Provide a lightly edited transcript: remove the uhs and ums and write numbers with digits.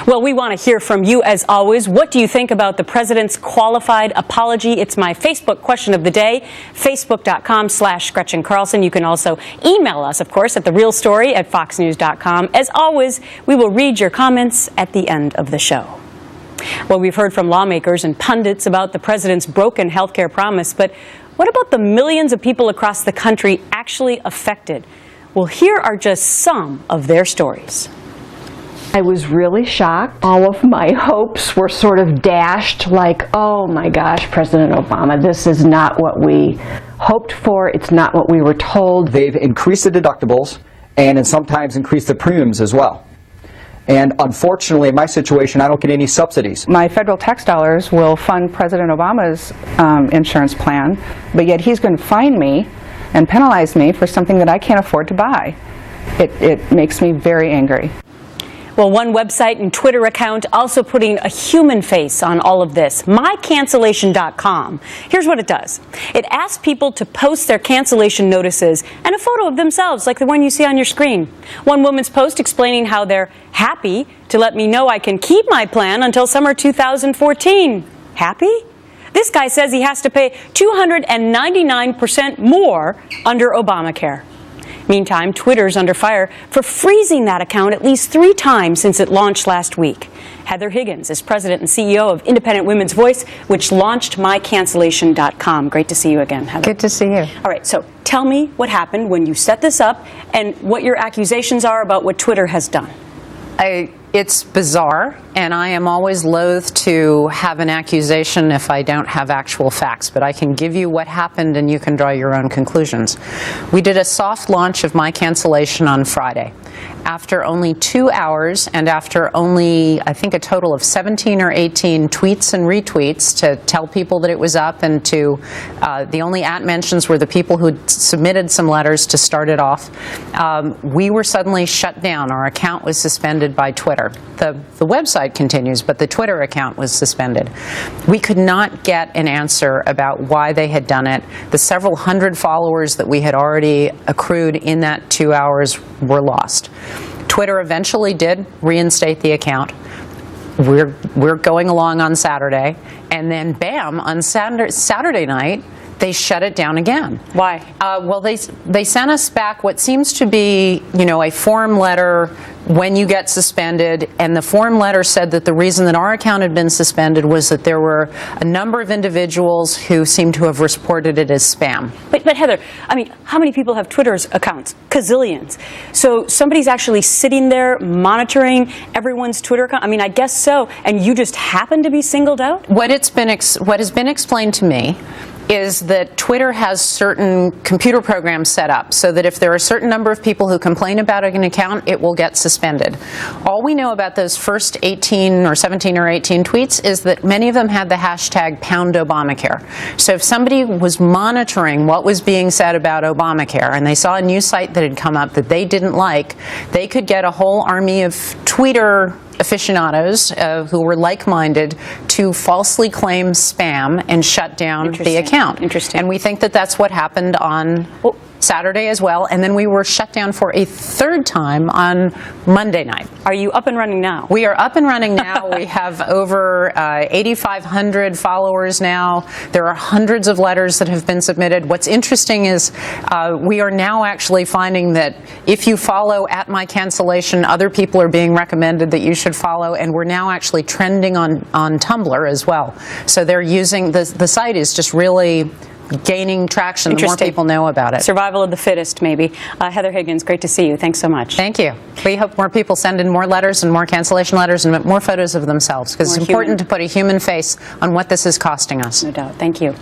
Well, we want to hear from you as always. What do you think about the president's qualified apology? It's my Facebook question of the day, facebook.com/Gretchen Carlson. You can also email us, of course, at therealstory@foxnews.com. As always, we will read your comments at the end of the show. Well, we've heard from lawmakers and pundits about the president's broken health care promise, but what about the millions of people across the country actually affected? Well, here are just some of their stories. I was really shocked. All of my hopes were sort of dashed, like, oh my gosh, President Obama, this is not what we hoped for. It's not what we were told. They've increased the deductibles and sometimes increased the premiums as well. And unfortunately, in my situation, I don't get any subsidies. My federal tax dollars will fund President Obama's insurance plan, but yet he's going to fine me and penalize me for something that I can't afford to buy. It makes me very angry. Well, one website and Twitter account also putting a human face on all of this, mycancellation.com. Here's what it does. It asks people to post their cancellation notices and a photo of themselves, like the one you see on your screen. One woman's post explaining how they're happy to let me know I can keep my plan until summer 2014. Happy? This guy says he has to pay 299% more under Obamacare. Meantime, Twitter's under fire for freezing that account at least 3 times since it launched last week. Heather Higgins is president and CEO of Independent Women's Voice, which launched mycancellation.com. Great to see you again, Heather. Good to see you. All right, so tell me what happened when you set this up and what your accusations are about what Twitter has done. It's bizarre, and I am always loath to have an accusation if I don't have actual facts, but I can give you what happened and you can draw your own conclusions. We did a soft launch of My Cancellation on Friday. After only 2 hours and after only, I think, a total of 17 or 18 tweets and retweets to tell people that it was up, and to the only @mentions were the people who submitted some letters to start it off, we were suddenly shut down. Our account was suspended by Twitter. The website continues, but the Twitter account was suspended. We could not get an answer about why they had done it. The several hundred followers that we had already accrued in that 2 hours were lost. Twitter eventually did reinstate the account. We're going along on Saturday, and then bam, on Saturday night, they shut it down again. Why? Well, they sent us back what seems to be, a form letter when you get suspended, and the form letter said that the reason that our account had been suspended was that there were a number of individuals who seemed to have reported it as spam. But Heather, I mean, how many people have Twitter's accounts? Gazillions. So somebody's actually sitting there monitoring everyone's Twitter account? I mean, I guess so. And you just happen to be singled out? What has been explained to me is that Twitter has certain computer programs set up so that if there are a certain number of people who complain about an account, it will get suspended. All we know about those first 18 or 17 or 18 tweets is that many of them had the hashtag #Obamacare. So if somebody was monitoring what was being said about Obamacare and they saw a news site that had come up that they didn't like, they could get a whole army of tweeter aficionados who were like-minded to falsely claim spam and shut down the account. Interesting. And we think that that's what happened on Saturday as well, and then we were shut down for a 3rd time on Monday night. Are you up and running now? We are up and running now. We have over 8,500 followers now. There are hundreds of letters that have been submitted. What's interesting is we are now actually finding that if you follow @mycancellation, other people are being recommended that you should follow, and we're now actually trending on Tumblr as well. So they're using, the site is just really gaining traction. The more people know about it. Survival of the fittest, maybe. Heather Higgins, great to see you. Thanks so much. Thank you. We hope more people send in more letters and more cancellation letters and more photos of themselves, because it's important to put a human face on what this is costing us. No doubt. Thank you.